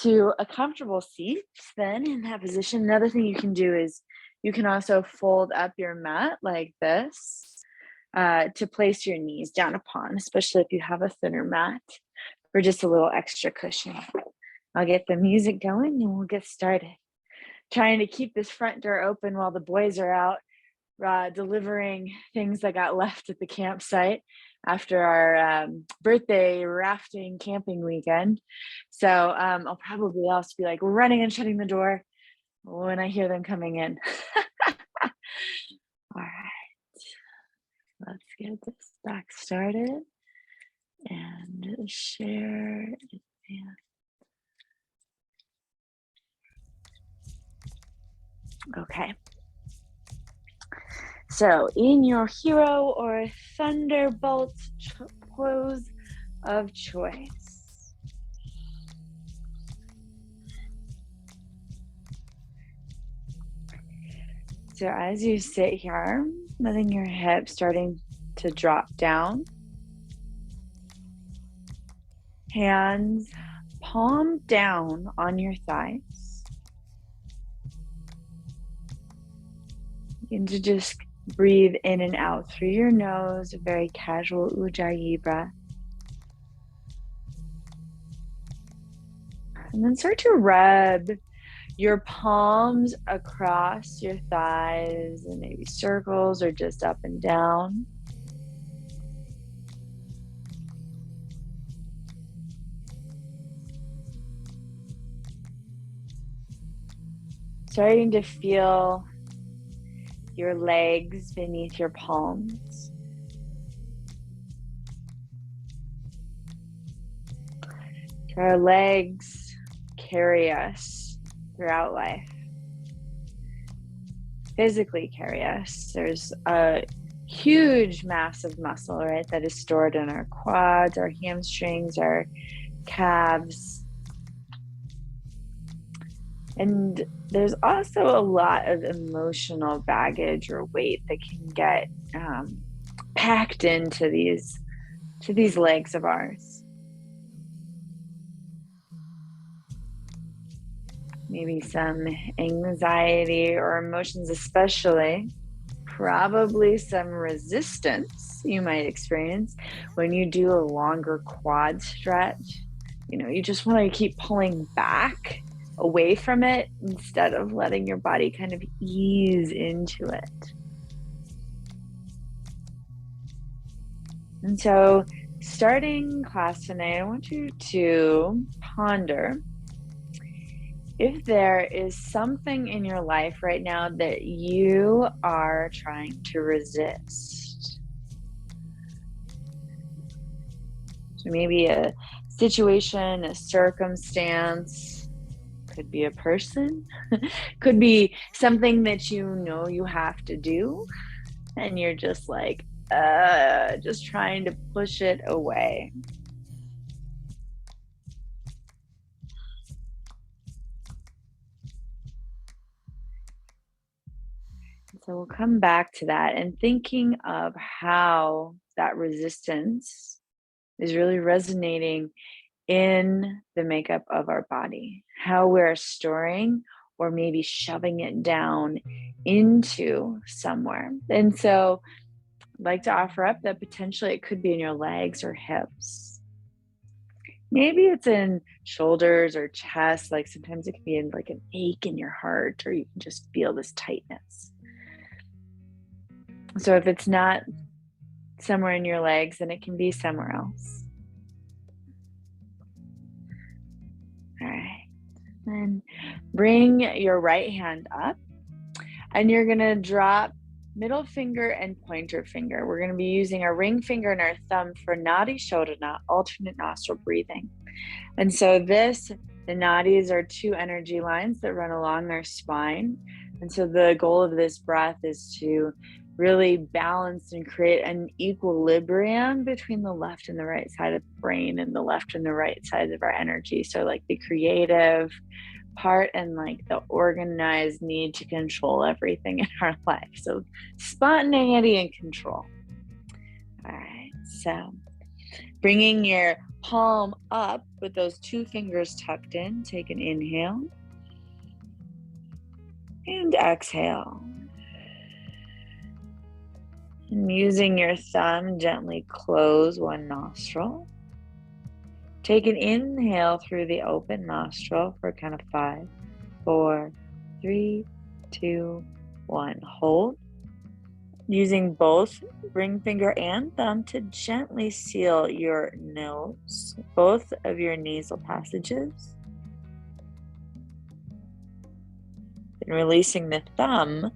To a comfortable seat, then in that position, another thing you can do is you can also fold up your mat like this to place your knees down upon, especially if you have a thinner mat, for just a little extra cushion. I'll get the music going and we'll get started. Trying to keep this front door open while the boys are out delivering things that got left at the campsite after our birthday rafting camping weekend. So I'll probably also be like running and shutting the door when I hear them coming in. All right, let's get this back started and share. Okay. So in your hero or thunderbolt pose of choice, so as you sit here, letting your hips starting to drop down, hands palm down on your thighs, begin to just breathe in and out through your nose, a very casual Ujjayi breath. And then start to rub your palms across your thighs and maybe circles or just up and down. Starting to feel your legs beneath your palms. Our legs carry us throughout life, physically carry us. There's a huge mass of muscle, right, that is stored in our quads, our hamstrings, our calves. And there's also a lot of emotional baggage or weight that can get packed into these legs of ours. Maybe some anxiety or emotions, especially, probably some resistance you might experience when you do a longer quad stretch. You just want to keep pulling back away from it instead of letting your body kind of ease into it. And so starting class tonight, I want you to ponder if there is something in your life right now that you are trying to resist. So maybe a situation, a circumstance, could be a person, could be something that you have to do, and you're just like, just trying to push it away. So we'll come back to that and thinking of how that resistance is really resonating in the makeup of our body, how we're storing or maybe shoving it down into somewhere. And so I'd like to offer up that potentially it could be in your legs or hips. Maybe it's in shoulders or chest, like sometimes it can be in like an ache in your heart, or you can just feel this tightness. So if it's not somewhere in your legs, then it can be somewhere else. All right. Then bring your right hand up, and you're going to drop middle finger and pointer finger. We're going to be using our ring finger and our thumb for Nadi Shodhana, alternate nostril breathing. And so the nadis are two energy lines that run along their spine. And so the goal of this breath is to really balance and create an equilibrium between the left and the right side of the brain and the left and the right sides of our energy. So like the creative part and like the organized need to control everything in our life. So spontaneity and control. All right, so bringing your palm up with those 2 fingers tucked in, take an inhale and exhale. And using your thumb, gently close one nostril. Take an inhale through the open nostril for kind of 5, 4, 3, 2, 1. Hold. Using both ring finger and thumb to gently seal your nose, both of your nasal passages. And releasing the thumb,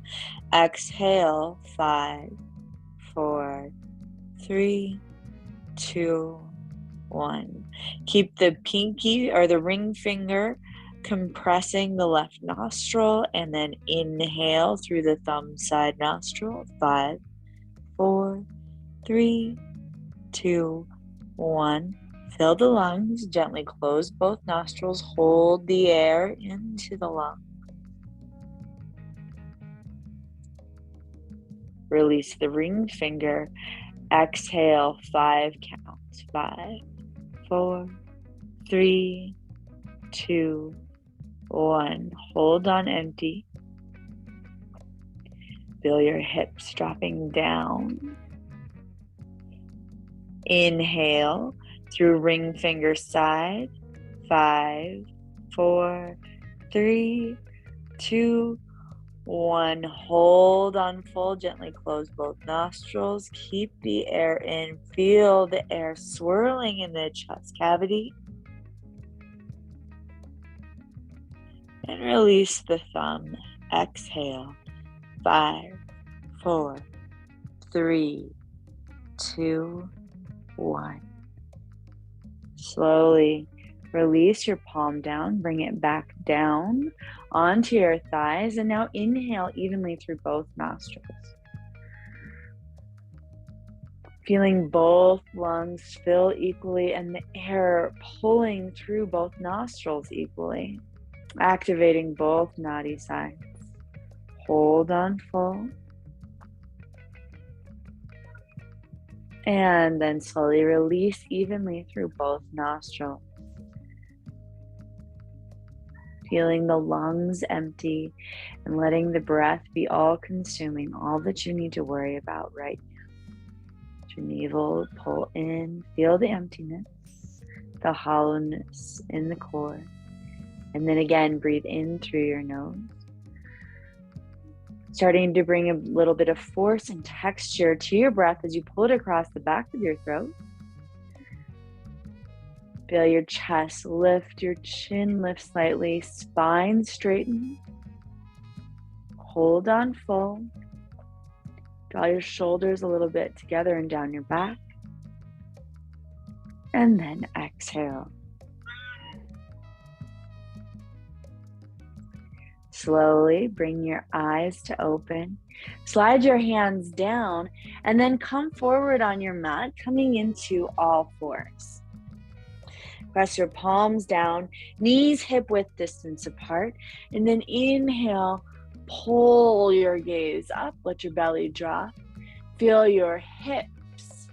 exhale, 5, 4, 3, 2, 1. Keep the pinky or the ring finger compressing the left nostril, and then inhale through the thumb side nostril. 5, 4, 3, 2, 1. Fill the lungs. Gently close both nostrils. Hold the air into the lungs. Release the ring finger. Exhale, 5 counts. 5, 4, 3, 2, 1. Hold on empty. Feel your hips dropping down. Inhale through ring finger side. 5, 4, 3, 2, 1. Hold on full. Gently close both nostrils. Keep the air in. Feel the air swirling in the chest cavity. And release the thumb. Exhale. 5, 4, 3, 2, 1. Slowly release your palm down. Bring it back down onto your thighs. And now inhale evenly through both nostrils. Feeling both lungs fill equally and the air pulling through both nostrils equally. Activating both nadi sides. Hold on full. And then slowly release evenly through both nostrils. Feeling the lungs empty and letting the breath be all-consuming, all that you need to worry about right now. Your navel pull in, feel the emptiness, the hollowness in the core. And then again, breathe in through your nose. Starting to bring a little bit of force and texture to your breath as you pull it across the back of your throat. Feel your chest lift, your chin lift slightly, spine straighten. Hold on full. Draw your shoulders a little bit together and down your back. And then exhale. Slowly bring your eyes to open. Slide your hands down and then come forward on your mat, coming into all fours. Press your palms down, knees hip-width distance apart, and then inhale, pull your gaze up, let your belly drop. Feel your hips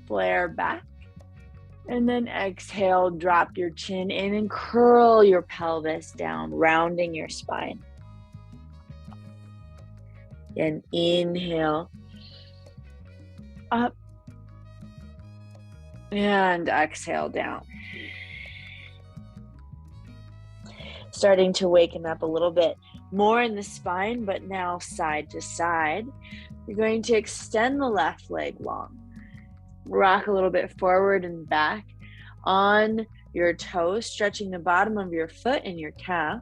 flare back. And then exhale, drop your chin in and curl your pelvis down, rounding your spine. And inhale, up. And exhale down. Starting to waken up a little bit more in the spine, but now side to side. You're going to extend the left leg long. Rock a little bit forward and back on your toes, stretching the bottom of your foot and your calf.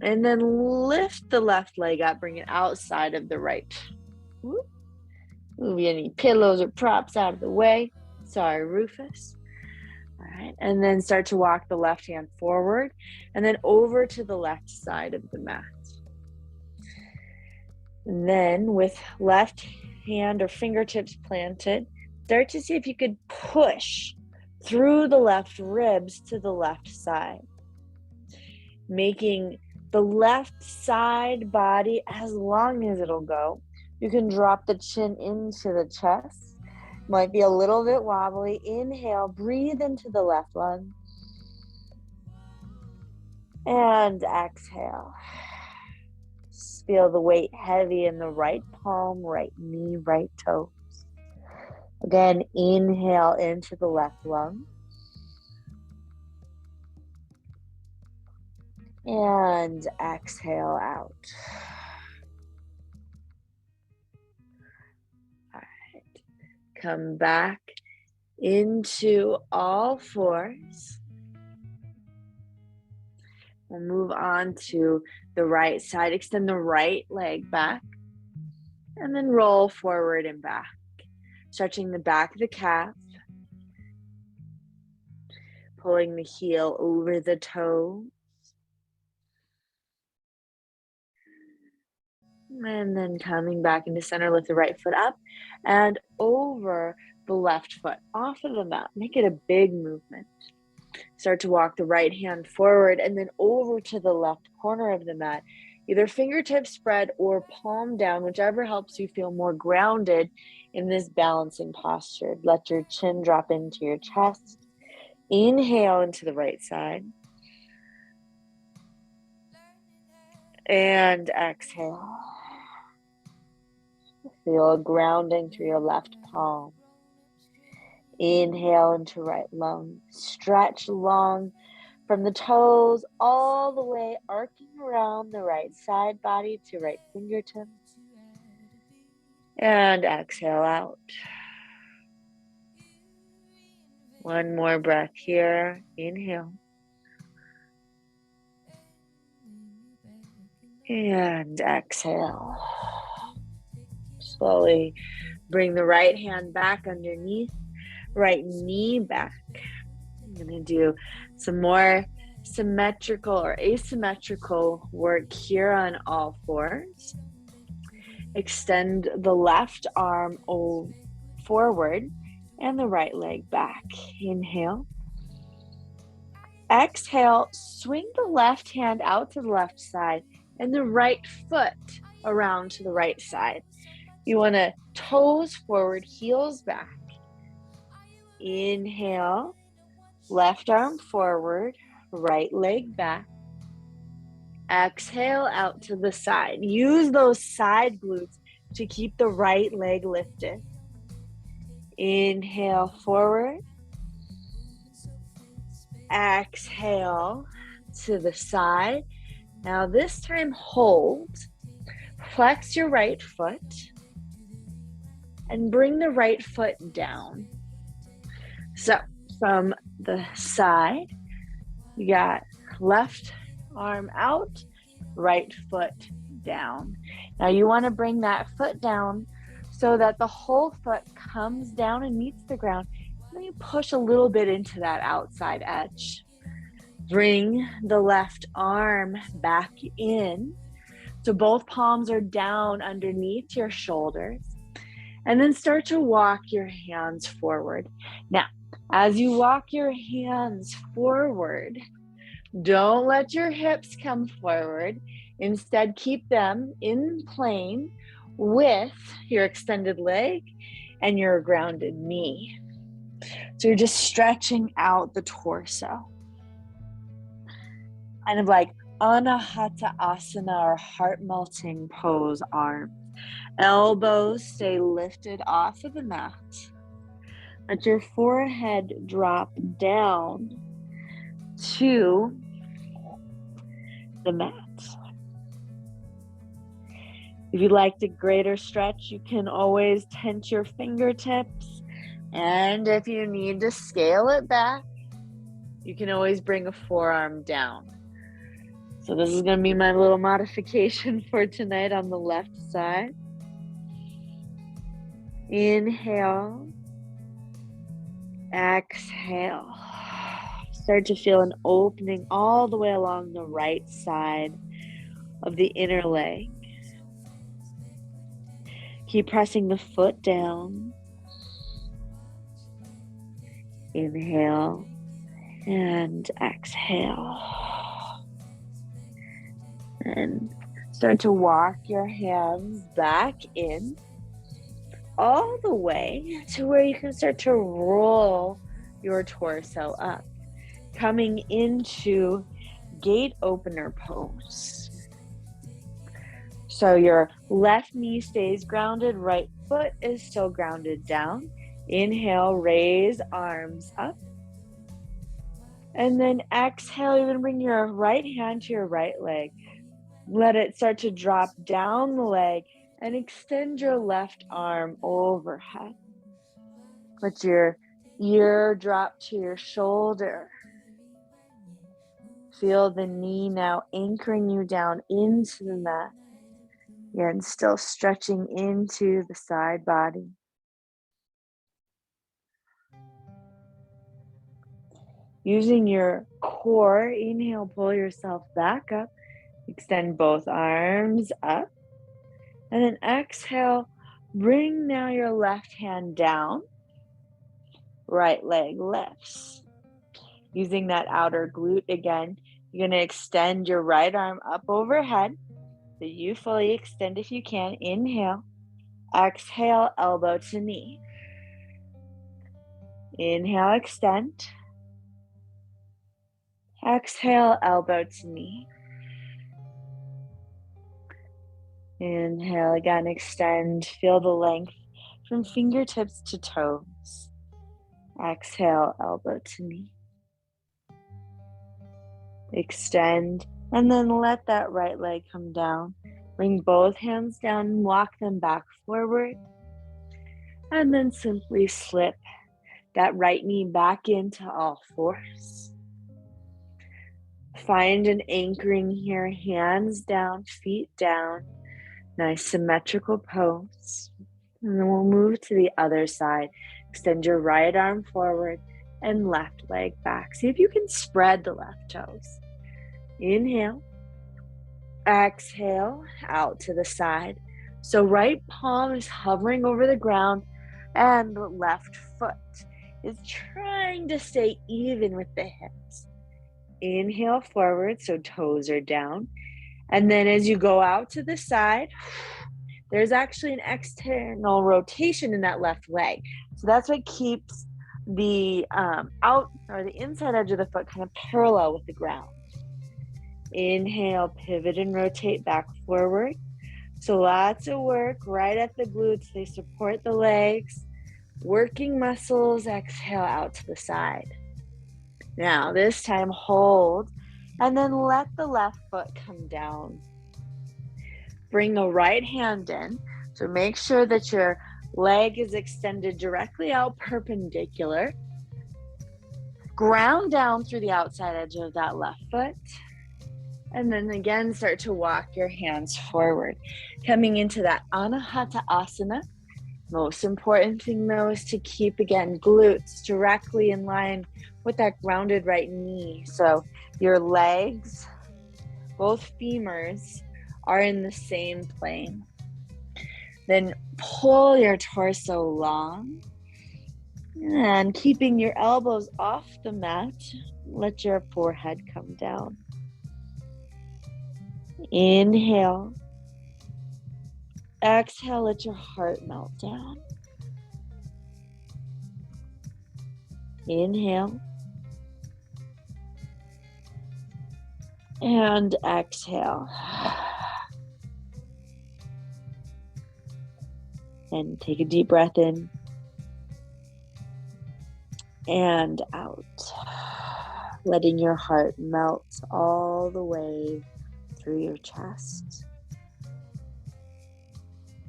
And then lift the left leg up, bring it outside of the right. Move any pillows or props out of the way. Sorry, Rufus. All right, and then start to walk the left hand forward and then over to the left side of the mat. And then with left hand or fingertips planted, start to see if you could push through the left ribs to the left side, making the left side body as long as it'll go. You can drop the chin into the chest. Might be a little bit wobbly. Inhale, breathe into the left lung. And exhale. Feel the weight heavy in the right palm, right knee, right toes. Again, inhale into the left lung. And exhale out. All right. Come back into all fours. We'll move on to the right side. Extend the right leg back. And then roll forward and back. Stretching the back of the calf. Pulling the heel over the toe. And then coming back into center, lift the right foot up and over the left foot off of the mat. Make it a big movement. Start to walk the right hand forward and then over to the left corner of the mat. Either fingertips spread or palm down, whichever helps you feel more grounded in this balancing posture. Let your chin drop into your chest. Inhale into the right side. And exhale. Feel a grounding through your left palm. Inhale into right lung. Stretch long from the toes all the way, arcing around the right side body to right fingertips. And exhale out. One more breath here. Inhale. And exhale. Slowly bring the right hand back underneath, right knee back. I'm going to do some more symmetrical or asymmetrical work here on all fours. Extend the left arm forward and the right leg back. Inhale. Exhale, swing the left hand out to the left side and the right foot around to the right side. You want to toes forward, heels back. Inhale, left arm forward, right leg back. Exhale out to the side. Use those side glutes to keep the right leg lifted. Inhale forward. Exhale to the side. Now this time hold. Flex your right foot. And bring the right foot down. So from the side, you got left arm out, right foot down. Now you want to bring that foot down so that the whole foot comes down and meets the ground. And then you push a little bit into that outside edge. Bring the left arm back in. So both palms are down underneath your shoulders. And then start to walk your hands forward. Now, as you walk your hands forward, don't let your hips come forward. Instead, keep them in plane with your extended leg and your grounded knee. So you're just stretching out the torso. Kind of like Anahata-asana or heart-melting pose arms. Elbows stay lifted off of the mat. Let your forehead drop down to the mat. If you'd like a greater stretch, you can always tense your fingertips. And if you need to scale it back, you can always bring a forearm down. So this is going to be my little modification for tonight on the left side. Inhale. Exhale. Start to feel an opening all the way along the right side of the inner leg. Keep pressing the foot down. Inhale and exhale. And start to walk your hands back in all the way to where you can start to roll your torso up, coming into gate opener pose. So your left knee stays grounded, right foot is still grounded down. Inhale, raise arms up. And then exhale, you're gonna bring your right hand to your right leg. Let it start to drop down the leg and extend your left arm overhead. Let your ear drop to your shoulder. Feel the knee now anchoring you down into the mat. Again, still stretching into the side body. Using your core, inhale, pull yourself back up. Extend both arms up. And then exhale, bring now your left hand down. Right leg lifts. Using that outer glute again, you're going to extend your right arm up overhead. So you fully extend if you can. Inhale. Exhale, elbow to knee. Inhale, extend. Exhale, elbow to knee. Inhale again, extend. Feel the length from fingertips to toes. Exhale, elbow to knee. Extend, and then let that right leg come down. Bring both hands down and walk them back forward. And then simply slip that right knee back into all fours. Find an anchoring here, hands down, feet down. Nice symmetrical pose. And then we'll move to the other side. Extend your right arm forward and left leg back. See if you can spread the left toes. Inhale. Exhale, out to the side. So right palm is hovering over the ground and the left foot is trying to stay even with the hips. Inhale forward, so toes are down. And then as you go out to the side, there's actually an external rotation in that left leg. So that's what keeps the out or the inside edge of the foot kind of parallel with the ground. Inhale, pivot and rotate back forward. So lots of work right at the glutes. They support the legs. Working muscles, exhale out to the side. Now this time hold and then let the left foot come down. Bring the right hand in. So make sure that your leg is extended directly out perpendicular. Ground down through the outside edge of that left foot. And then again, start to walk your hands forward. Coming into that Anahata-asana. Most important thing though is to keep, again, glutes directly in line with that grounded right knee. So your legs, both femurs, are in the same plane. Then pull your torso long. And keeping your elbows off the mat, let your forehead come down. Inhale. Exhale, let your heart melt down. Inhale. And exhale. And take a deep breath in. And out. Letting your heart melt all the way through your chest.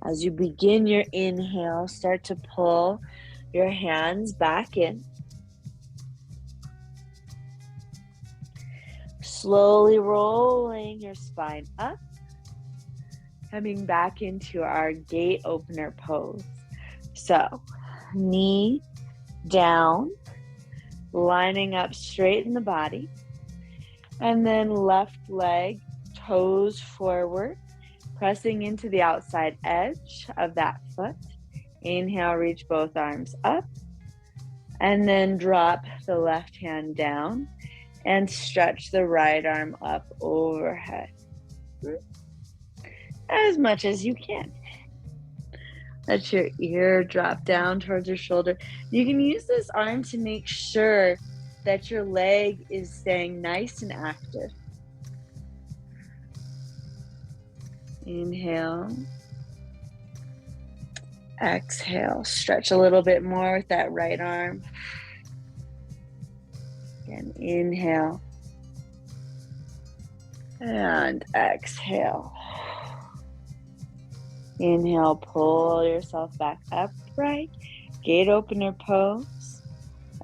As you begin your inhale, start to pull your hands back in. Slowly rolling your spine up. Coming back into our gate opener pose. So, knee down, lining up straight in the body. And then left leg, toes forward. pressing into the outside edge of that foot. Inhale, reach both arms up, and then drop the left hand down and stretch the right arm up overhead as much as you can. Let your ear drop down towards your shoulder. You can use this arm to make sure that your leg is staying nice and active. Inhale. Exhale. Stretch a little bit more with that right arm. Again, inhale. And exhale. Inhale, pull yourself back upright. Gate opener pose.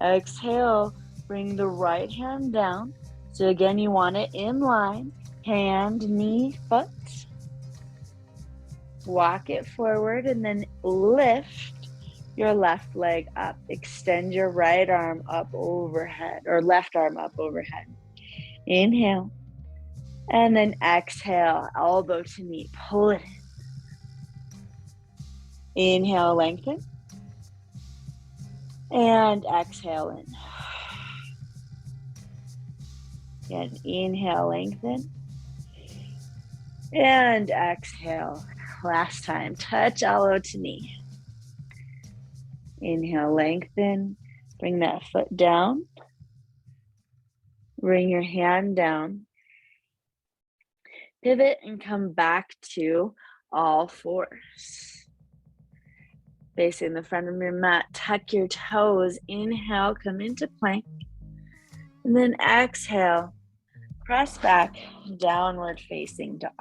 Exhale, bring the right hand down. So again, you want it in line. Hand, knee, foot. Walk it forward and then lift your left leg up. Extend your right arm up overhead, or left arm up overhead. Inhale. And then exhale, elbow to knee. Pull it in. Inhale, lengthen. And exhale in. Again, inhale, lengthen. And exhale. Last time, touch elbow to knee. Inhale, lengthen. Bring that foot down. Bring your hand down. Pivot and come back to all fours. Facing the front of your mat, tuck your toes. Inhale, come into plank. And then exhale, press back, downward facing dog.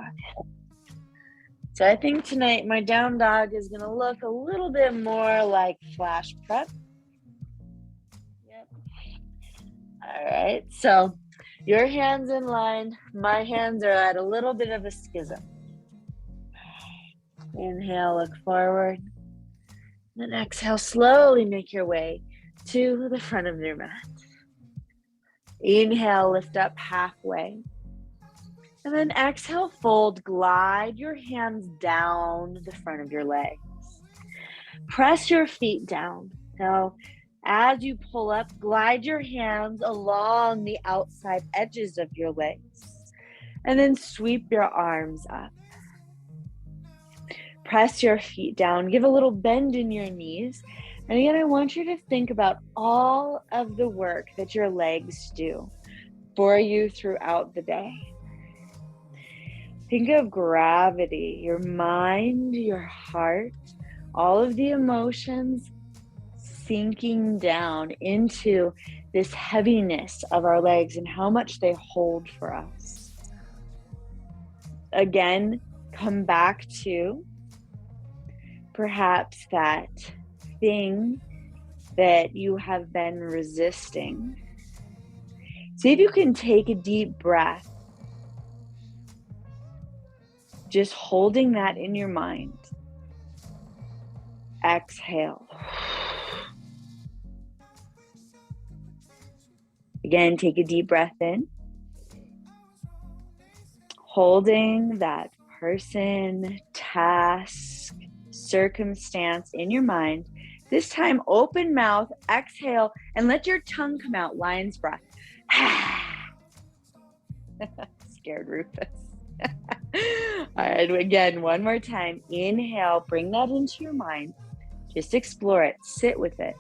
So I think tonight my down dog is gonna look a little bit more like flash prep. Yep. All right, so your hands in line, my hands are at a little bit of a schism. Inhale, look forward. Then exhale, slowly make your way to the front of your mat. Inhale, lift up halfway. And then exhale, fold, glide your hands down the front of your legs. Press your feet down. Now, as you pull up, glide your hands along the outside edges of your legs. And then sweep your arms up. Press your feet down. Give a little bend in your knees. And again, I want you to think about all of the work that your legs do for you throughout the day. Think of gravity, your mind, your heart, all of the emotions sinking down into this heaviness of our legs and how much they hold for us. Again, come back to perhaps that thing that you have been resisting. See if you can take a deep breath, just holding that in your mind. Exhale. Again, take a deep breath in, holding that person, task, circumstance in your mind. This time, open mouth, exhale, and let your tongue come out, lion's breath. Scared Rufus. All right, again, one more time. Inhale, bring that into your mind. Just explore it, sit with it.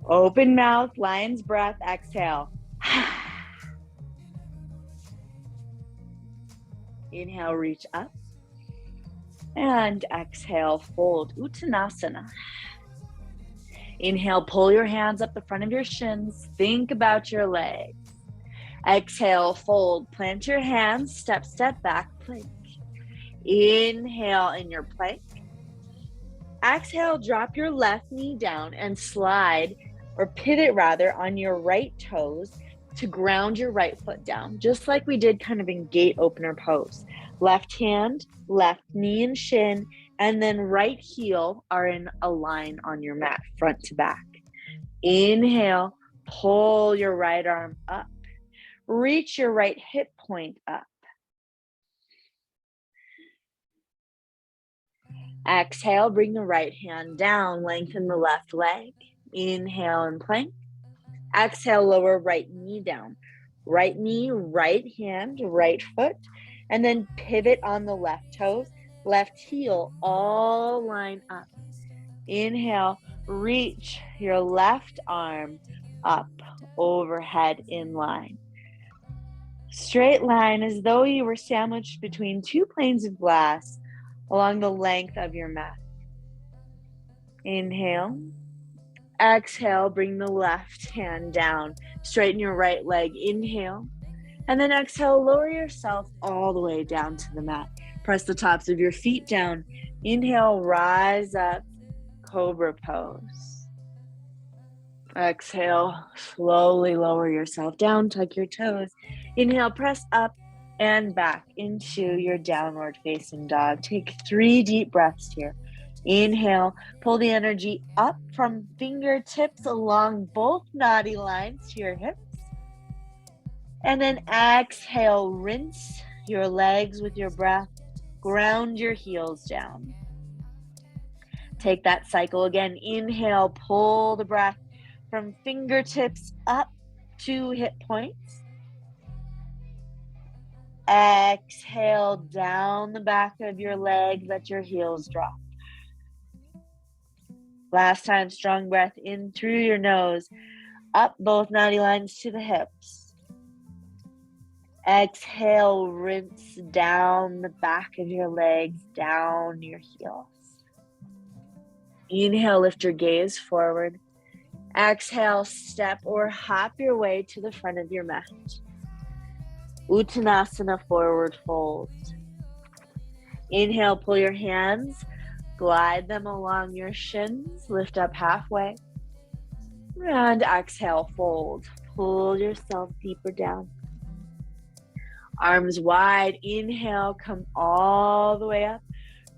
Open mouth, lion's breath, exhale. Inhale, reach up. And exhale, fold, Uttanasana. Inhale, pull your hands up the front of your shins. Think about your legs. Exhale, fold, plant your hands, step, step back, plank. Inhale in your plank. Exhale, drop your left knee down and slide, or pivot rather, on your right toes to ground your right foot down, just like we did kind of in gate opener pose. Left hand, left knee and shin, and then right heel are in a line on your mat, front to back. Inhale, pull your right arm up. Reach your right hip point up. Exhale, bring the right hand down, lengthen the left leg. Inhale and plank. Exhale, lower right knee down. Right knee, right hand, right foot, and then pivot on the left toes, left heel, all line up. Inhale, reach your left arm up, overhead in line. Straight line as though you were sandwiched between two planes of glass along the length of your mat. Inhale. Exhale, bring the left hand down. Straighten your right leg. Inhale. And then exhale, lower yourself all the way down to the mat. Press the tops of your feet down. Inhale, rise up, cobra pose. Exhale, slowly lower yourself down, tuck your toes. Inhale, press up and back into your downward facing dog. Take 3 deep breaths here. Inhale, pull the energy up from fingertips along both naughty lines to your hips. And then exhale, rinse your legs with your breath. Ground your heels down. Take that cycle again. Inhale, pull the breath from fingertips up to hip points. Exhale, down the back of your leg, let your heels drop. Last time, strong breath in through your nose, up both naughty lines to the hips. Exhale, rinse down the back of your legs, down your heels. Inhale, lift your gaze forward. Exhale, step or hop your way to the front of your mat. Uttanasana, forward fold. Inhale, pull your hands. Glide them along your shins, lift up halfway, and exhale, fold. Pull yourself deeper down. Arms wide, inhale, come all the way up.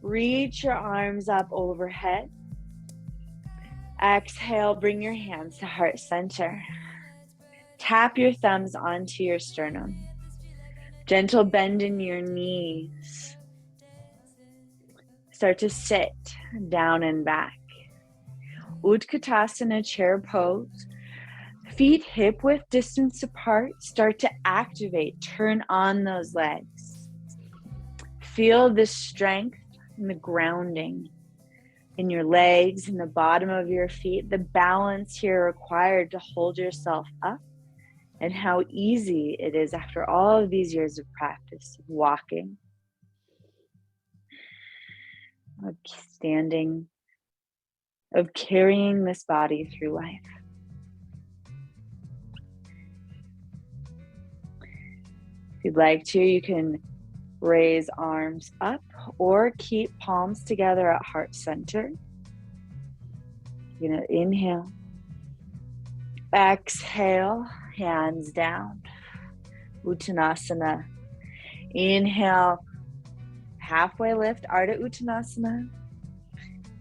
Reach your arms up overhead. Exhale, bring your hands to heart center. Tap your thumbs onto your sternum. Gentle bend in your knees. Start to sit down and back. Utthita chair pose. Feet hip width distance apart. Start to activate. Turn on those legs. Feel the strength and the grounding in your legs and the bottom of your feet. The balance here required to hold yourself up, and how easy it is after all of these years of practice of walking, of standing, of carrying this body through life. If you'd like to, you can raise arms up or keep palms together at heart center. You're gonna inhale, exhale, hands down. Uttanasana. Inhale, halfway lift, Ardha Uttanasana.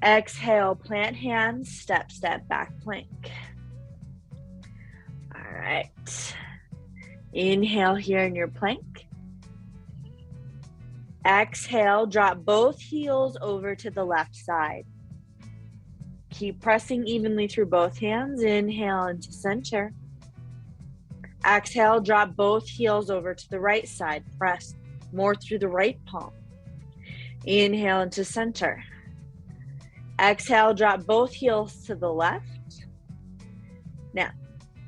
Exhale, plant hands, step, step, back plank. All right. Inhale here in your plank. Exhale, drop both heels over to the left side. Keep pressing evenly through both hands. Inhale into center. Exhale, drop both heels over to the right side. Press more through the right palm. Inhale into center. Exhale, drop both heels to the left. Now,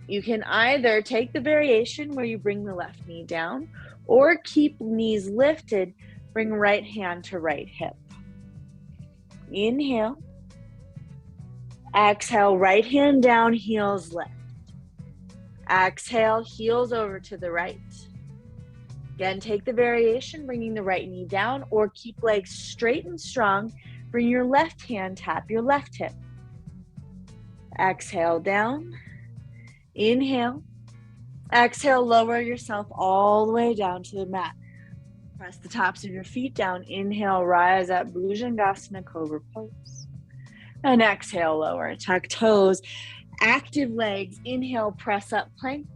you can either take the variation where you bring the left knee down, or keep knees lifted, bring right hand to right hip. Inhale. Exhale, right hand down, heels lift. Exhale, heels over to the right. Again, take the variation, bringing the right knee down, or keep legs straight and strong. Bring your left hand, tap your left hip. Exhale down. Inhale. Exhale, lower yourself all the way down to the mat. Press the tops of your feet down. Inhale, rise up, Bhujangasana, cobra pose. And exhale, lower, tuck toes. Active legs. Inhale, press up, plank.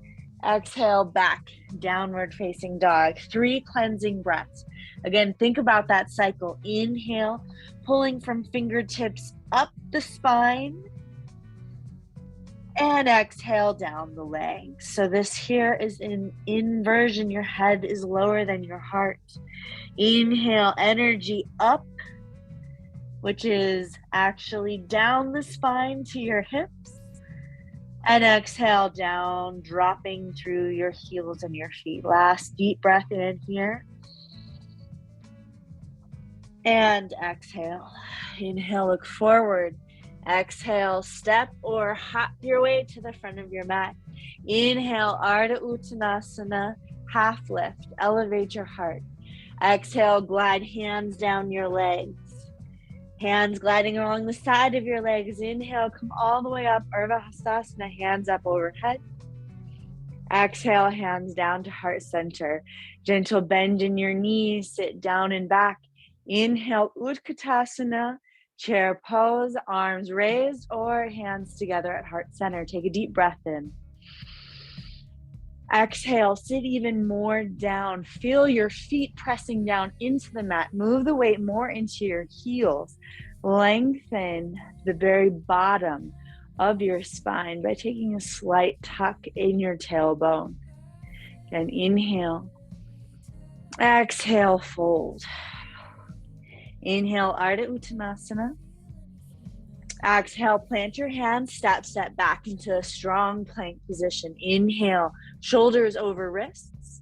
Exhale, back, downward facing dog. 3 cleansing breaths. Again, think about that cycle. Inhale, pulling from fingertips up the spine. And exhale down the legs. So this here is an inversion. Your head is lower than your heart. Inhale, energy up, which is actually down the spine to your hips. And exhale down, dropping through your heels and your feet. Last deep breath in here. And exhale. Inhale, look forward. Exhale, step or hop your way to the front of your mat. Inhale, Ardha Uttanasana, half lift, elevate your heart. Exhale, glide hands down your legs. Hands gliding along the side of your legs. Inhale, come all the way up, Ardha Hastasana, hands up overhead. Exhale, hands down to heart center. Gentle bend in your knees, sit down and back. Inhale, Utthita, chair pose, arms raised or hands together at heart center. Take a deep breath in. Exhale, sit even more down. Feel your feet pressing down into the mat. Move the weight more into your heels. Lengthen the very bottom of your spine by taking a slight tuck in your tailbone. Then inhale. Exhale, fold. Inhale, Ardha Uttanasana. Exhale, plant your hands, step back into a strong plank position. Inhale, shoulders over wrists.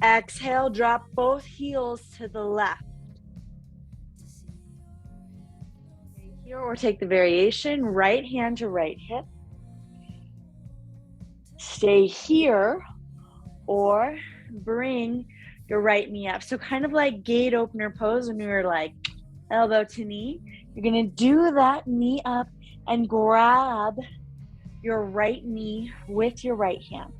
Exhale, drop both heels to the left. Stay here or take the variation, right hand to right hip. Stay here or bring your right knee up. So kind of like gate opener pose when we were like elbow to knee. You're going to do that knee up and grab your right knee with your right hand.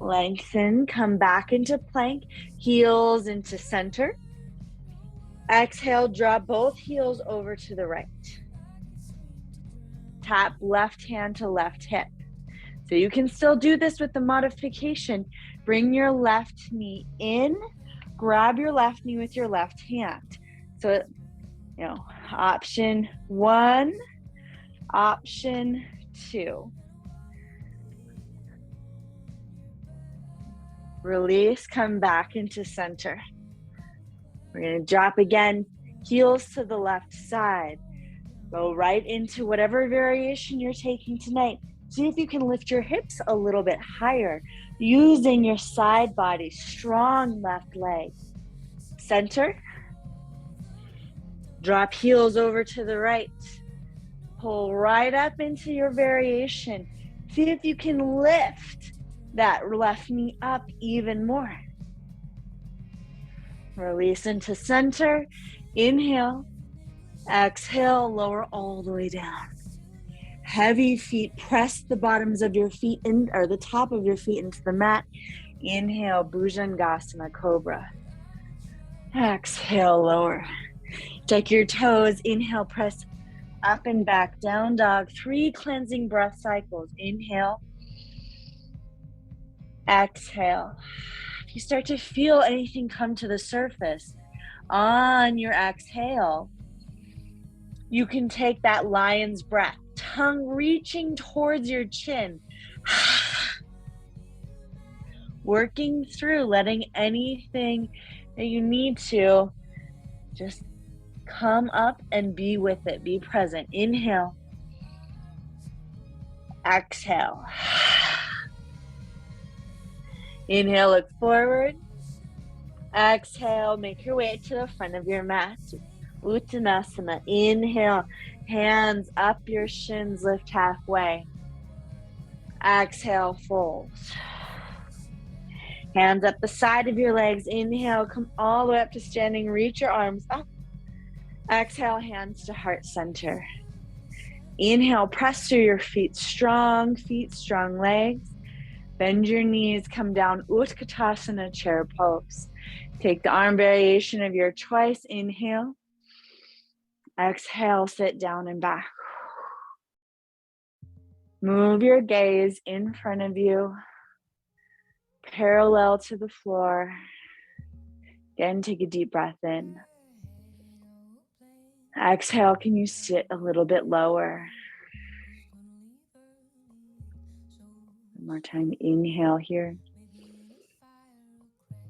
Lengthen, come back into plank, heels into center. Exhale, draw both heels over to the right. Tap left hand to left hip. So you can still do this with the modification. Bring your left knee in. Grab your left knee with your left hand. So, option 1, option 2. Release, come back into center. We're going to drop again, heels to the left side. Go right into whatever variation you're taking tonight. See if you can lift your hips a little bit higher, using your side body, strong left leg. Center. Drop heels over to the right. Pull right up into your variation. See if you can lift that left knee up even more. Release into center. Inhale. Exhale, lower all the way down. Heavy feet, press the bottoms of your feet in, or the top of your feet into the mat. Inhale, Bhujangasana, Cobra. Exhale, lower. Tuck your toes. Inhale, press up and back, down dog. 3 cleansing breath cycles. Inhale. Exhale. If you start to feel anything come to the surface on your exhale, you can take that lion's breath. Tongue reaching towards your chin. Working through, letting anything that you need to just come up and be with it. Be present. Inhale. Exhale. Inhale, look forward. Exhale, make your way to the front of your mat. Uttanasana. Inhale, hands up your shins, lift halfway. Exhale, fold. Hands up the side of your legs. Inhale, come all the way up to standing. Reach your arms up. Exhale, hands to heart center. Inhale, press through your feet, strong legs. Bend your knees, come down, Utthita, chair pose. Take the arm variation of your choice. Inhale. Exhale, sit down and back. Move your gaze in front of you. parallel to the floor. Again, take a deep breath in. Exhale, can you sit a little bit lower? One more time, inhale here.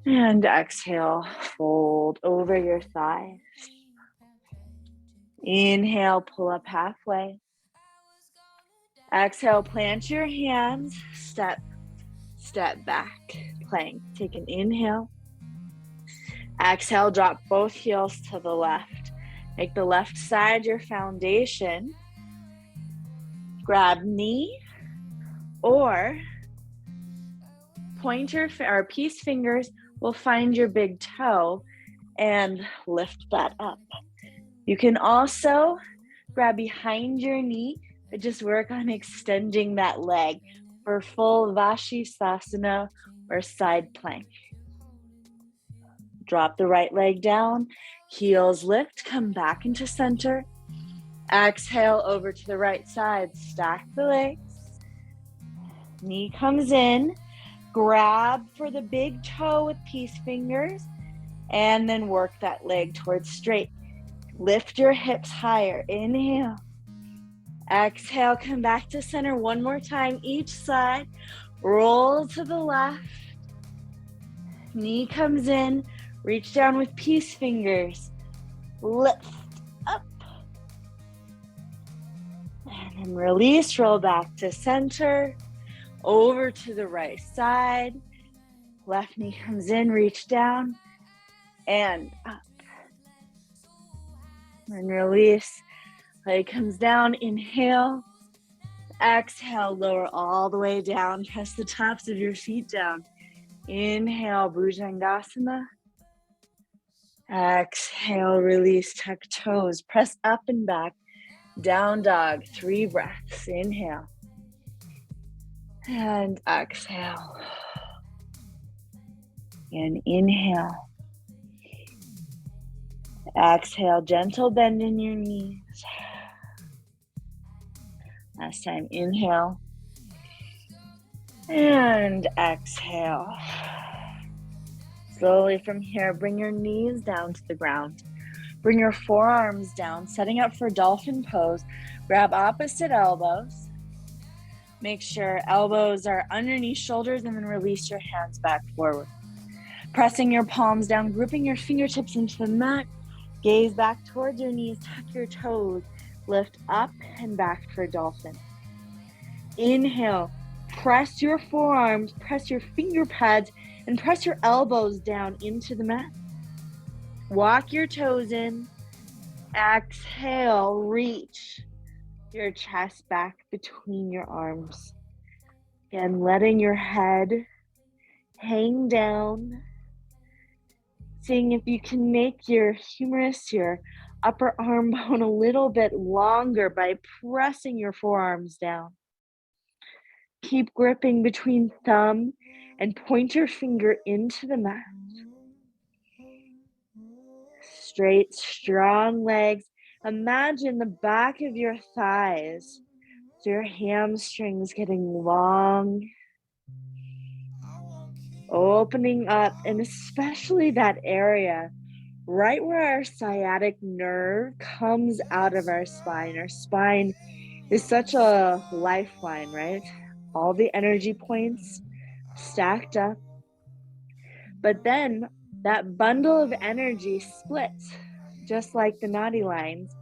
And exhale, fold over your thighs. Inhale, pull up halfway. Exhale, plant your hands, step back, plank. Take an inhale. Exhale, drop both heels to the left. Make the left side your foundation. Grab knee or pointer or peace fingers will find your big toe and lift that up. You can also grab behind your knee, but just work on extending that leg for full Vashisthasana or side plank. Drop the right leg down, heels lift, come back into center. Exhale over to the right side, stack the legs. Knee comes in, grab for the big toe with peace fingers, and then work that leg towards straight. Lift your hips higher, inhale. Exhale, come back to center one more time, each side. Roll to the left. Knee comes in, reach down with peace fingers. Lift up. And then release, roll back to center. Over to the right side. Left knee comes in, reach down. And up. And release. Leg comes down, inhale. Exhale, lower all the way down. Press the tops of your feet down. Inhale, Bhujangasana. Exhale, release, tuck toes. Press up and back. Down dog, 3 breaths. Inhale. And exhale. And inhale. Exhale, gentle bend in your knees. Last time, inhale. And exhale. Slowly from here, bring your knees down to the ground. Bring your forearms down, setting up for dolphin pose. Grab opposite elbows. Make sure elbows are underneath shoulders and then release your hands back forward. Pressing your palms down, gripping your fingertips into the mat. Gaze back towards your knees, tuck your toes. Lift up and back for dolphin. Inhale, press your forearms, press your finger pads, and press your elbows down into the mat. Walk your toes in. Exhale, reach your chest back between your arms. Again, letting your head hang down. Seeing if you can make your humerus, your upper arm bone a little bit longer by pressing your forearms down. Keep gripping between thumb and pointer finger into the mat. Straight, strong legs. Imagine the back of your thighs, so your hamstrings getting long, opening up, and especially that area right where our sciatic nerve comes out of our spine. Our spine is such a lifeline, right? All the energy points stacked up. But then that bundle of energy splits, just like the naughty lines,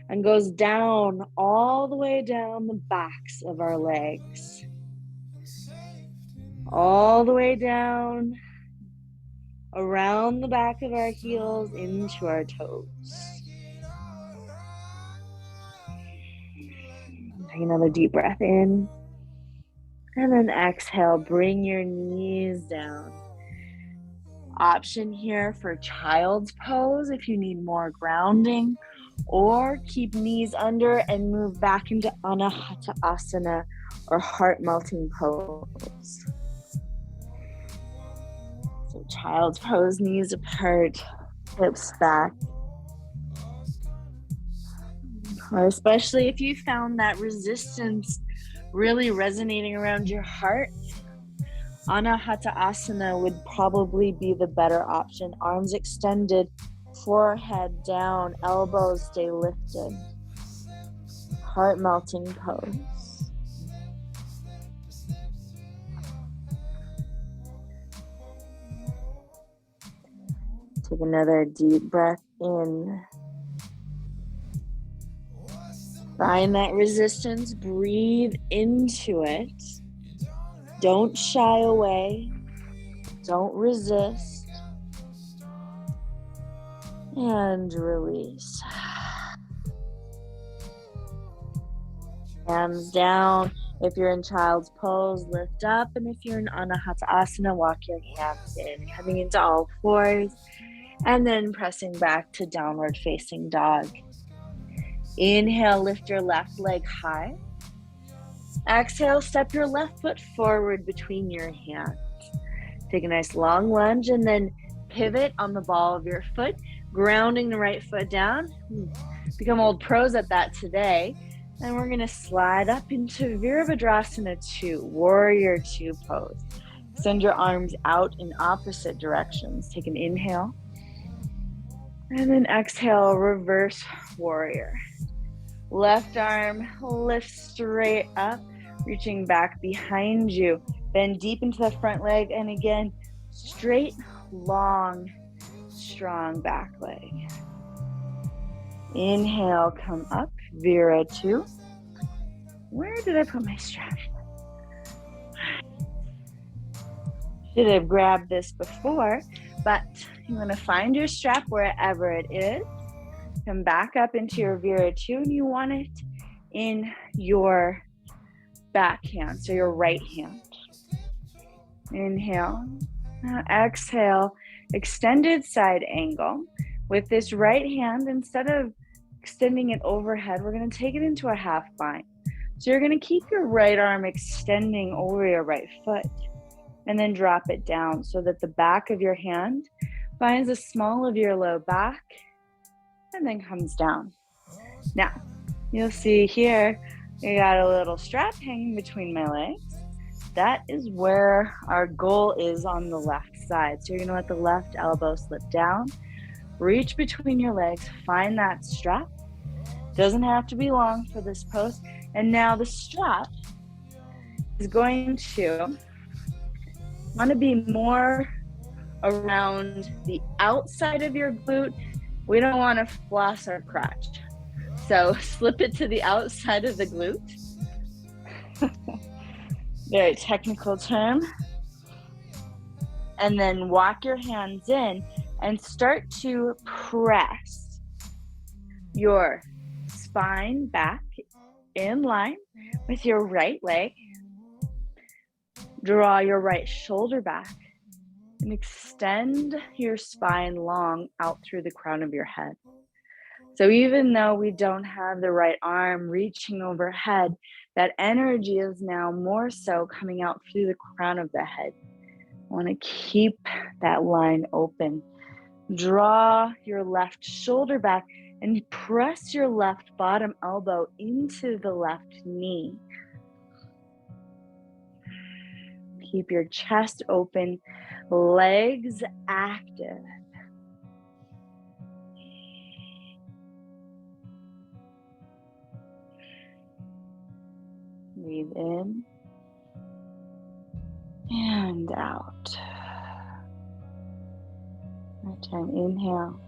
and goes down all the way down the backs of our legs. All the way down, around the back of our heels, into our toes. Take another deep breath in. And then exhale, bring your knees down. Option here for child's pose if you need more grounding, or keep knees under and move back into Anahata or heart melting pose. So child's pose, knees apart, hips back. Or especially if you found that resistance really resonating around your heart, Anahata would probably be the better option. Arms extended, forehead down, elbows stay lifted. Heart melting pose. Take another deep breath in. Find that resistance, breathe into it. Don't shy away. Don't resist. And release. Hands down. If you're in child's pose, lift up. And if you're in Anahata, walk your hands in, coming into all fours. And then pressing back to downward facing dog. Inhale, lift your left leg high. Exhale, step your left foot forward between your hands. Take a nice long lunge and then pivot on the ball of your foot, grounding the right foot down. Become old pros at that today. And we're going to slide up into Virabhadrasana 2, Warrior 2 pose. Send your arms out in opposite directions. Take an inhale. And then exhale, reverse warrior. Left arm lifts straight up, reaching back behind you. Bend deep into the front leg. And again, straight, long, strong back leg. Inhale, come up, Vira 2. Where did I put my strap? Should have grabbed this before, but you want to find your strap wherever it is. Come back up into your Vira 2, and you want it in your back hand, so your right hand. Inhale. Now exhale, extended side angle. With this right hand, instead of extending it overhead, we're going to take it into a half bind. So you're going to keep your right arm extending over your right foot and then drop it down so that the back of your hand finds the small of your low back and then comes down. Now, you'll see here, I got a little strap hanging between my legs. That is where our goal is on the left side. So you're going to let the left elbow slip down. Reach between your legs, find that strap. Doesn't have to be long for this pose. And now the strap is going to want to be more around the outside of your glute. We don't want to floss our crotch. So slip it to the outside of the glute. Very technical term. And then walk your hands in and start to press your spine back in line with your right leg. Draw your right shoulder back and extend your spine long out through the crown of your head. So even though we don't have the right arm reaching overhead, that energy is now more so coming out through the crown of the head. I want to keep that line open. Draw your left shoulder back and press your left bottom elbow into the left knee. Keep your chest open, legs active. Breathe in and out. Return, inhale.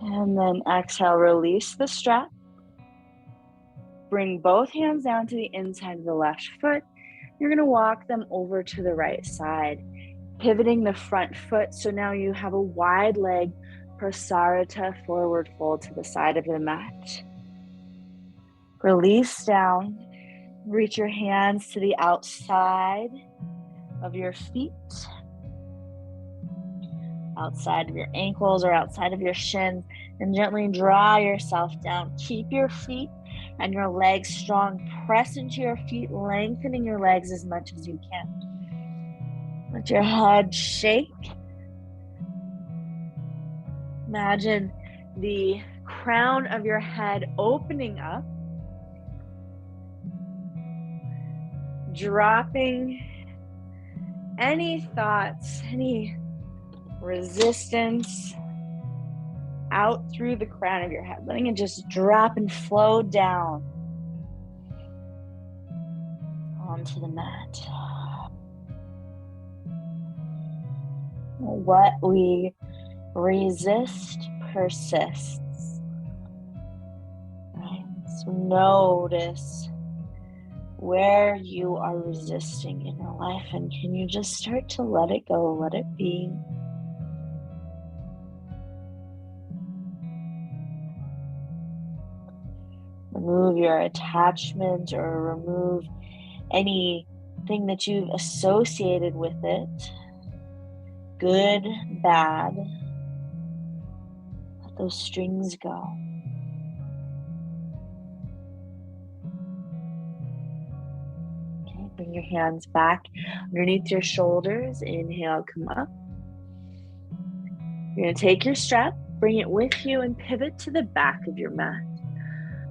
And then exhale, release the strap. Bring both hands down to the inside of the left foot. You're going to walk them over to the right side, pivoting the front foot. So now you have a wide leg, Prasarita, forward fold to the side of the mat. Release down. Reach your hands to the outside of your feet, outside of your ankles or outside of your shins, and gently draw yourself down. Keep your feet and your legs strong. Press into your feet, lengthening your legs as much as you can. Let your head shake. Imagine the crown of your head opening up, dropping any thoughts, any resistance out through the crown of your head, letting it just drop and flow down onto the mat. What we resist persists. Right? So notice where you are resisting in your life, and can you just start to let it go, let it be. Remove your attachment or remove anything that you've associated with it. Good, bad. Let those strings go. Okay, bring your hands back underneath your shoulders. Inhale, come up. You're going to take your strap, bring it with you, and pivot to the back of your mat.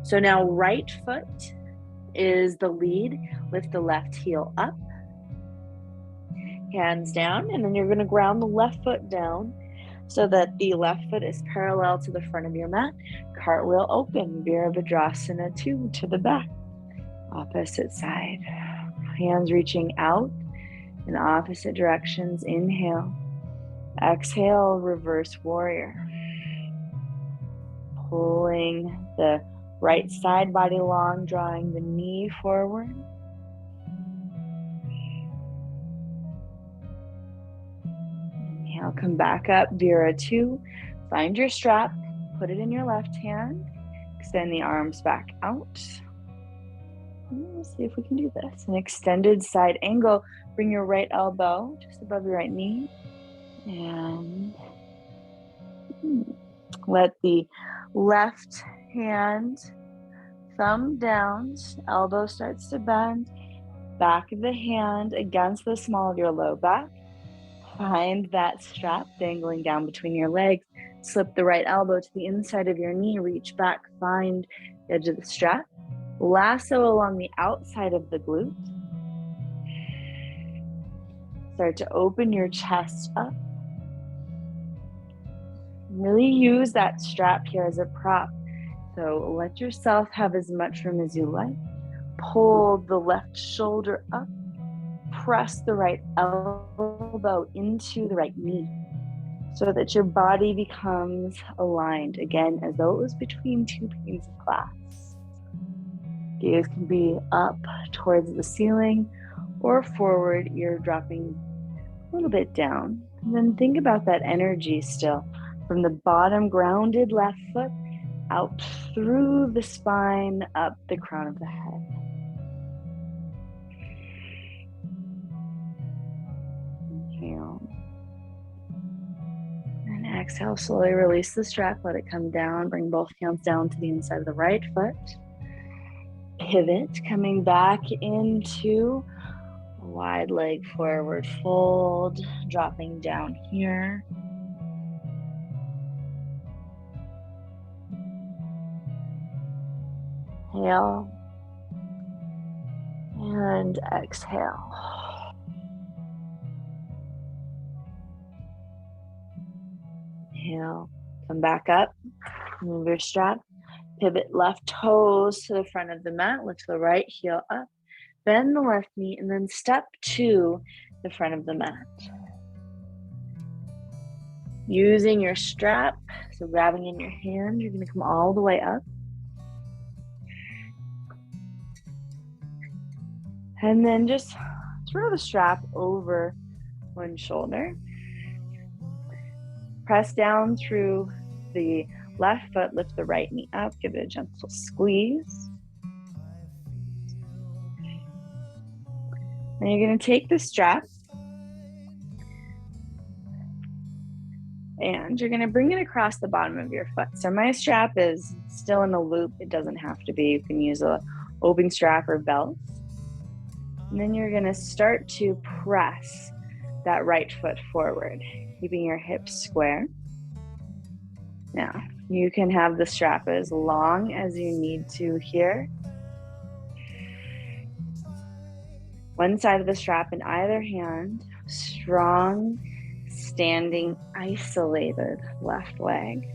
So now right foot is the lead. Lift the left heel up. Hands down, and then you're going to ground the left foot down so that the left foot is parallel to the front of your mat. Cartwheel open, Virabhadrasana 2 to the back. Opposite side. Hands reaching out in opposite directions. Inhale. Exhale, reverse warrior. Pulling the right side body long, drawing the knee forward. Inhale, come back up, Vira 2. Find your strap, put it in your left hand. Extend the arms back out. Let's see if we can do this. An extended side angle. Bring your right elbow just above your right knee. And let the left hand, thumb down, elbow starts to bend, back of the hand against the small of your low back. Find that strap dangling down between your legs. Slip the right elbow to the inside of your knee, reach back, find the edge of the strap. Lasso along the outside of the glute. Start to open your chest up. Really use that strap here as a prop. So let yourself have as much room as you like. Pull the left shoulder up. Press the right elbow into the right knee so that your body becomes aligned, again, as though it was between two panes of glass. Gaze can be up towards the ceiling or forward, ear dropping a little bit down. And then think about that energy still from the bottom, grounded left foot out through the spine, up the crown of the head. Inhale. And exhale, slowly release the strap, let it come down. Bring both hands down to the inside of the right foot. Pivot, coming back into a wide leg forward fold, dropping down here. Inhale and exhale. Inhale, come back up, move your strap, pivot left toes to the front of the mat, lift the right heel up, bend the left knee, and then step to the front of the mat. Using your strap, so grabbing in your hand, you're going to come all the way up. And then just throw the strap over one shoulder. Press down through the left foot, lift the right knee up, give it a gentle squeeze. Then you're going to take the strap and you're going to bring it across the bottom of your foot. So my strap is still in a loop. It doesn't have to be. You can use a open strap or belt. And then you're going to start to press that right foot forward, keeping your hips square. Now, you can have the strap as long as you need to here. One side of the strap in either hand. strong, standing, isolated left leg.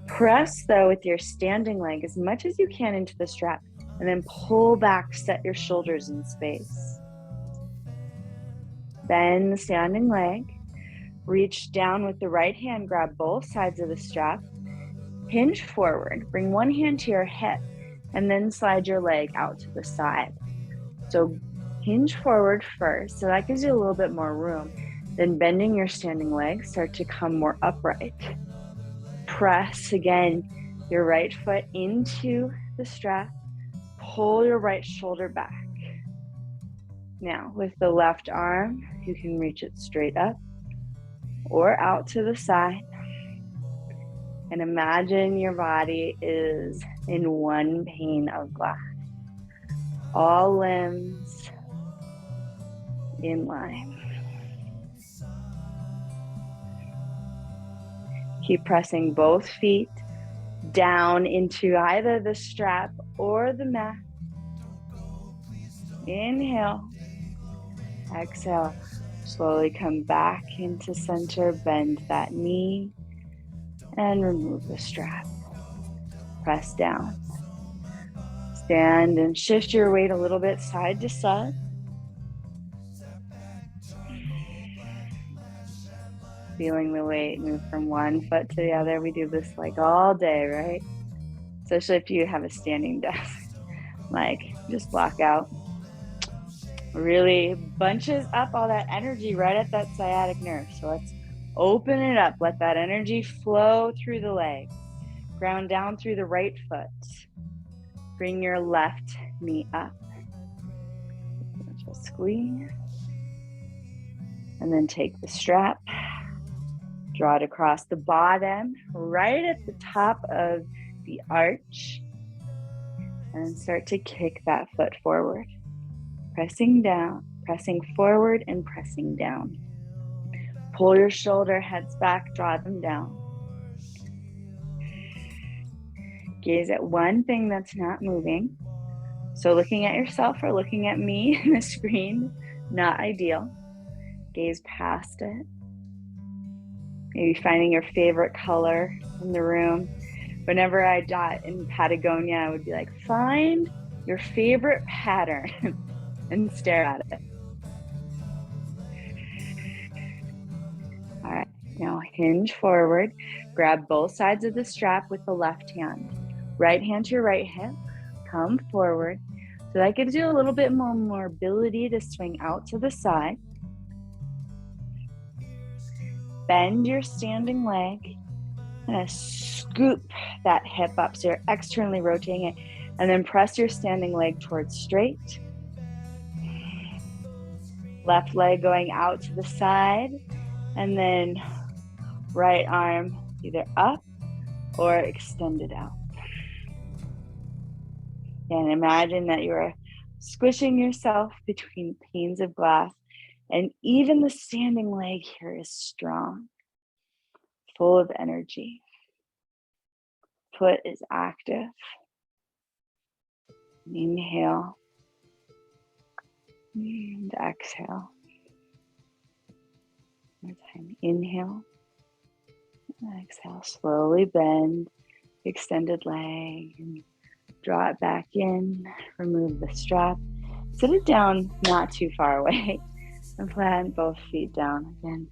Press though with your standing leg as much as you can into the strap, and then pull back, set your shoulders in space. Bend the standing leg, reach down with the right hand, grab both sides of the strap, hinge forward, bring one hand to your hip, and then slide your leg out to the side. So hinge forward first, so that gives you a little bit more room. Then bending your standing leg, start to come more upright. Press again your right foot into the strap, pull your right shoulder back. Now with the left arm, you can reach it straight up or out to the side. And imagine your body is in one pane of glass. All limbs in line. Keep pressing both feet down into either the strap or the mat. Inhale. Exhale. Slowly come back into center. Bend that knee and remove the strap. Press down. Stand and shift your weight a little bit side to side. Feeling the weight move from one foot to the other. We do this like all day, right? Especially if you have a standing desk. Like, just block out. Really bunches up all that energy right at that sciatic nerve. So let's open it up. Let that energy flow through the leg. Ground down through the right foot. Bring your left knee up. Just squeeze. And then take the strap. Draw it across the bottom, right at the top of the arch. And start to kick that foot forward. Pressing down, pressing forward and pressing down. Pull your shoulder heads back, draw them down. Gaze at one thing that's not moving. So looking at yourself or looking at me in the screen, not ideal. Gaze past it. Maybe finding your favorite color in the room. Whenever I taught in Patagonia, I would be like, find your favorite pattern and stare at it. All right, now hinge forward. Grab both sides of the strap with the left hand. Right hand to your right hip. Come forward. So that gives you a little bit more mobility to swing out to the side. Bend your standing leg. And scoop that hip up so you're externally rotating it. And then press your standing leg towards straight. Left leg going out to the side. And then right arm either up or extended out. And imagine that you're squishing yourself between panes of glass. And even the standing leg here is strong, full of energy. Foot is active. Inhale and exhale. One more time. Inhale and exhale. Slowly bend, extended leg, and draw it back in. Remove the strap. Sit it down not too far away. And plant both feet down again.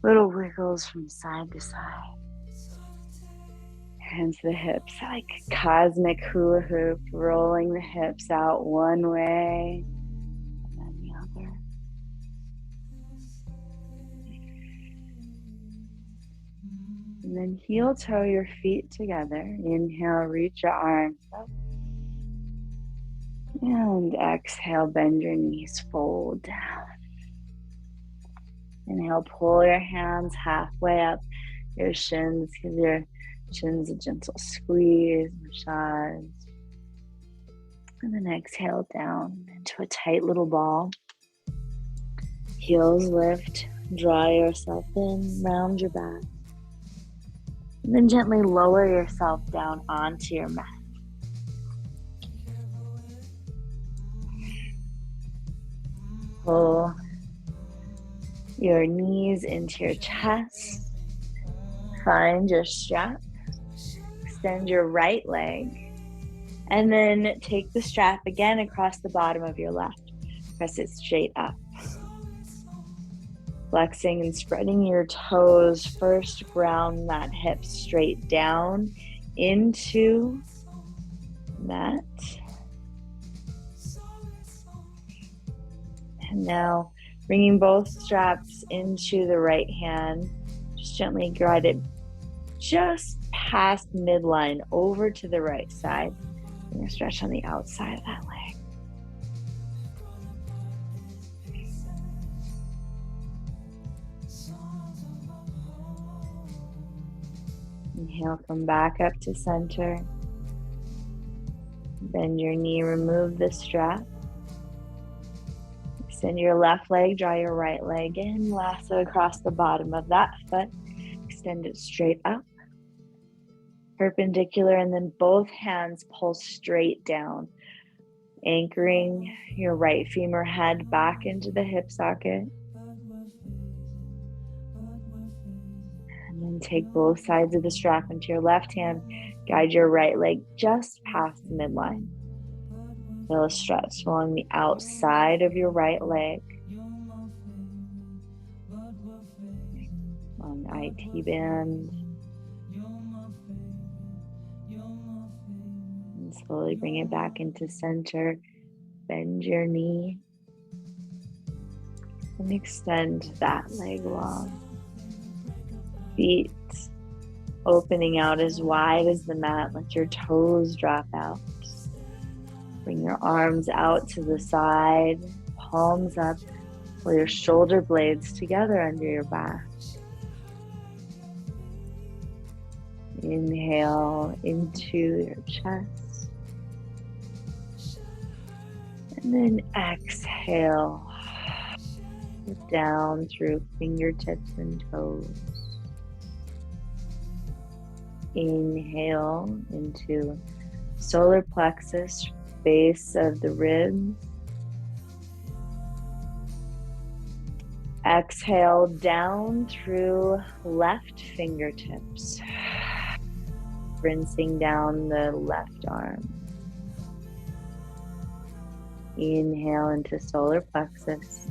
Little wiggles from side to side. Hands to the hips, like cosmic hula hoop, rolling the hips out one way and then the other. And then heel toe your feet together. Inhale, reach your arms up. And exhale, bend your knees, fold down. Inhale, pull your hands halfway up your shins. Give your shins a gentle squeeze, massage. And then exhale down into a tight little ball. Heels lift, draw yourself in, round your back. And then gently lower yourself down onto your mat. Pull your knees into your chest. Find your strap. Extend your right leg. And then take the strap again across the bottom of your left. Press it straight up. Flexing and spreading your toes. First, ground that hip straight down into mat. And now bringing both straps into the right hand. Just gently guide it just past midline over to the right side. You're going to stretch on the outside of that leg. Inhale, come back up to center. Bend your knee, remove the strap. Extend your left leg, draw your right leg in, lasso across the bottom of that foot. Extend it straight up, perpendicular, and then both hands pull straight down, anchoring your right femur head back into the hip socket. And then take both sides of the strap into your left hand. Guide your right leg just past the midline. Feel a stretch along the outside of your right leg. Long IT band. And slowly bring it back into center. Bend your knee. And extend that leg long. Feet opening out as wide as the mat. Let your toes drop out. Bring your arms out to the side, palms up, pull your shoulder blades together under your back. Inhale into your chest. And then exhale down through fingertips and toes. Inhale into solar plexus, base of the ribs. Exhale down through left fingertips, rinsing down the left arm. Inhale into solar plexus.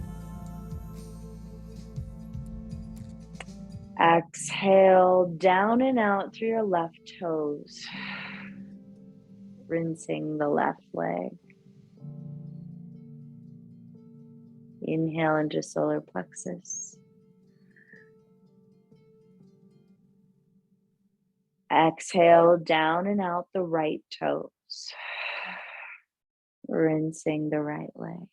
Exhale down and out through your left toes, rinsing the left leg. Inhale into solar plexus. Exhale down and out the right toes, rinsing the right leg.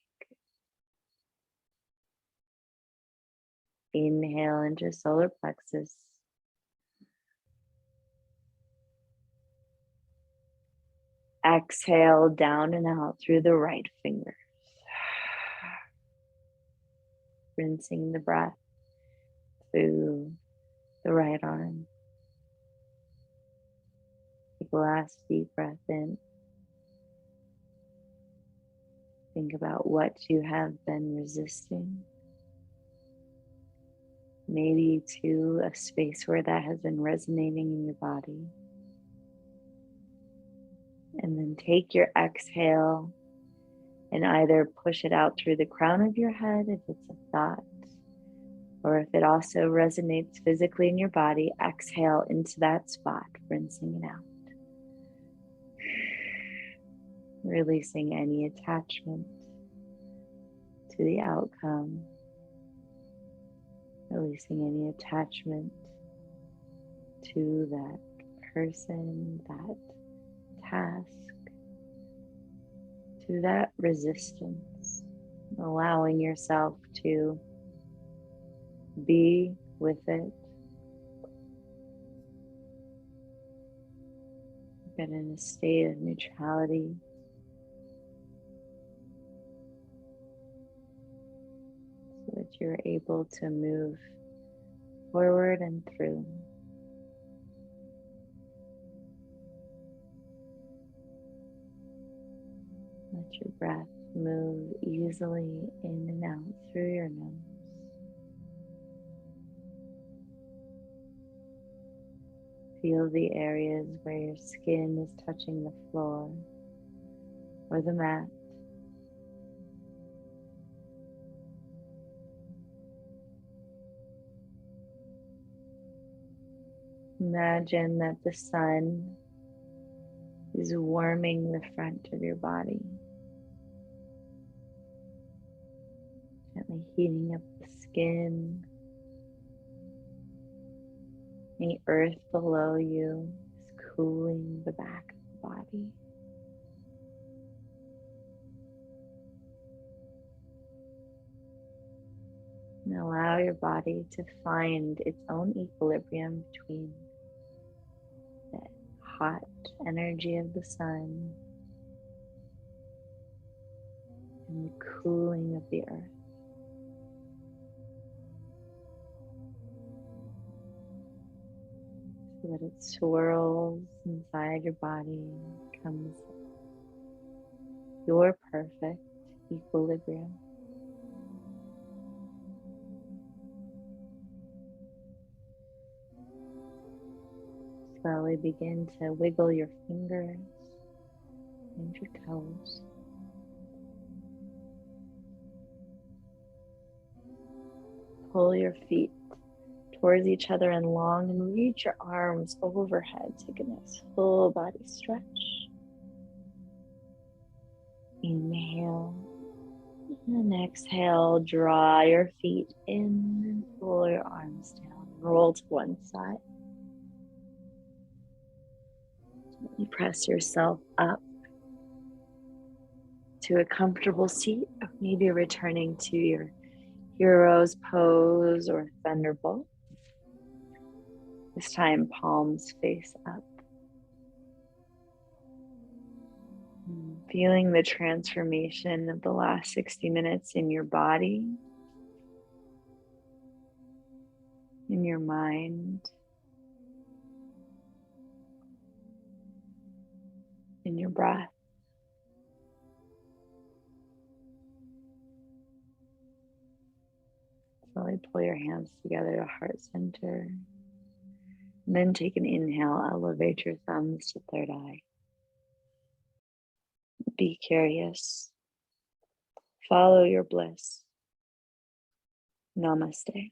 Inhale into solar plexus. Exhale down and out through the right fingers, rinsing the breath through the right arm. Take a last deep breath in. Think about what you have been resisting. Maybe to a space where that has been resonating in your body. And then take your exhale and either push it out through the crown of your head if it's a thought, or if it also resonates physically in your body, exhale into that spot, rinsing it out. Releasing any attachment to the outcome. Releasing any attachment to that person, that task, to that resistance. Allowing yourself to be with it. Get in a state of neutrality. So that you're able to move forward and through. Let your breath move easily in and out through your nose. Feel the areas where your skin is touching the floor or the mat. Imagine that the sun is warming the front of your body, gently heating up the skin. The earth below you is cooling the back of the body. And allow your body to find its own equilibrium between the hot energy of the sun and the cooling of the earth. So that it swirls inside your body, becomes your perfect equilibrium. Slowly begin to wiggle your fingers and your toes. Pull your feet towards each other and long and reach your arms overhead. Take a nice full body stretch. Inhale and exhale. Draw your feet in and pull your arms down. Roll to one side. You press yourself up to a comfortable seat, maybe returning to your hero's pose or thunderbolt. This time, palms face up. Feeling the transformation of the last 60 minutes in your body, in your mind, in your breath. Slowly pull your hands together to heart center. And then take an inhale, elevate your thumbs to third eye. Be curious. Follow your bliss. Namaste.